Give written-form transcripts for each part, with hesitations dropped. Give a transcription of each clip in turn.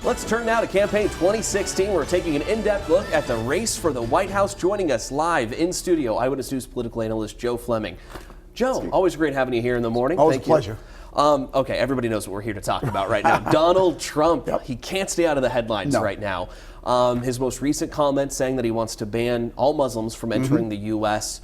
Let's turn now to campaign 2016. We're taking an in-depth look at the race for the White House. Joining us live in studio, Eyewitness News Political Analyst Joe Fleming. Joe, always great having you here in the morning. Always a pleasure. Okay, everybody knows what we're here to talk about right now. Donald Trump, he can't stay out of the headlines right now. His most recent comment saying that he wants to ban all Muslims from entering the U.S.,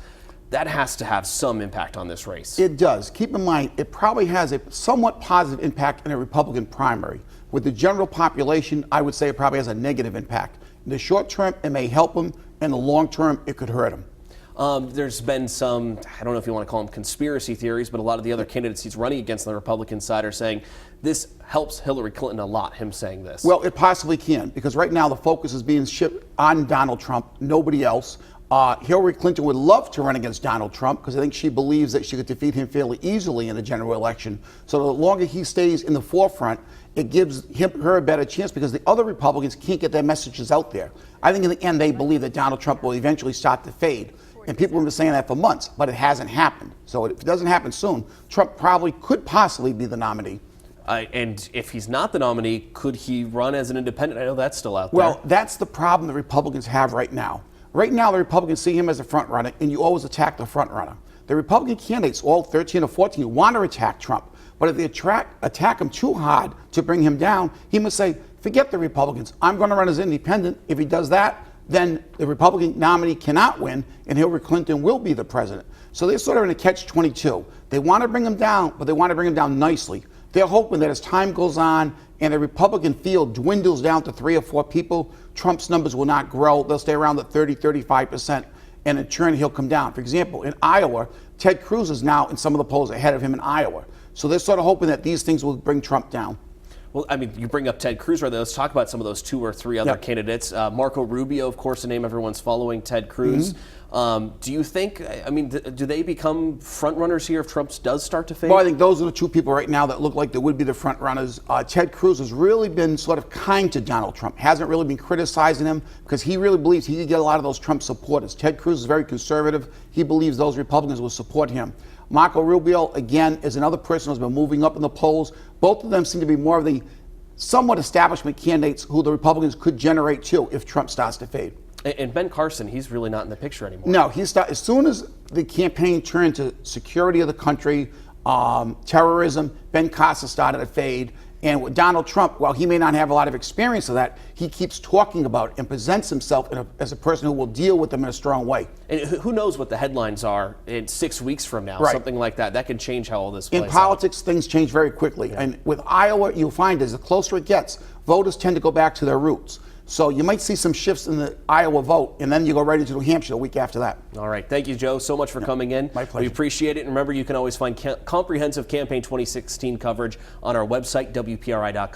that has to have some impact on this race. It does. Keep in mind, it probably has a somewhat positive impact in a Republican primary. With the general population, I would say it probably has a negative impact. In the short term, it may help him. In the long term, it could hurt him. There's been some, I don't know if you want to call them conspiracy theories, but a lot of the other candidates he's running against on the Republican side are saying this helps Hillary Clinton a lot, him saying this. Well, it possibly can, because right now the focus is being shifted on Donald Trump, nobody else. Hillary Clinton would love to run against Donald Trump because I think she believes that she could defeat him fairly easily in a general election. So the longer he stays in the forefront, it gives her a better chance because the other Republicans can't get their messages out there. I think in the end they believe that Donald Trump will eventually start to fade. And people have been saying that for months, but it hasn't happened. So if it doesn't happen soon, Trump probably could possibly be the nominee. And if he's not the nominee, could he run as an independent? I know that's still out there. Well, that's the problem the Republicans have right now. Right now, the Republicans see him as a front runner, and you always attack the front runner. The Republican candidates, all 13 or 14, want to attack Trump. But if they attack him too hard to bring him down, he must say, forget the Republicans. I'm going to run as independent. If he does that, then the Republican nominee cannot win, and Hillary Clinton will be the president. So they're sort of in a catch-22. They want to bring him down, but they want to bring him down nicely. They're hoping that as time goes on and the Republican field dwindles down to 3 or 4 people, Trump's numbers will not grow. They'll stay around the 30-35%, and in turn he'll come down. For example, in Iowa, Ted Cruz is now in some of the polls ahead of him in Iowa. So they're sort of hoping that these things will bring Trump down. Well, I mean, you bring up Ted Cruz right there. Let's talk about some of those 2 or 3 other candidates. Marco Rubio, of course, the name everyone's following, Ted Cruz. Do you think, I mean, do they become front runners here if Trump does start to fade? Well, I think those are the 2 people right now that look like they would be the front runners. Ted Cruz has really been sort of kind to Donald Trump, hasn't really been criticizing him because he really believes he could get a lot of those Trump supporters. Ted Cruz is very conservative. He believes those Republicans will support him. Marco Rubio, again, is another person who's been moving up in the polls. Both of them seem to be more of the somewhat establishment candidates who the Republicans could generate too if Trump starts to fade. And Ben Carson, he's really not in the picture anymore. No, as soon as the campaign turned to security of the country, terrorism, Ben Carson started to fade. And with Donald Trump, while he may not have a lot of experience of that, he keeps talking about it and presents himself as a person who will deal with them in a strong way. And who knows what the headlines are in 6 weeks from now, something like that. That can change how all this plays out. In politics, things change very quickly. And with Iowa, you'll find as the closer it gets, voters tend to go back to their roots. So you might see some shifts in the Iowa vote, and then you go right into New Hampshire the week after that. All right. Thank you, Joe, so much for coming in. My pleasure. We appreciate it. And remember, you can always find comprehensive campaign 2016 coverage on our website, WPRI.com.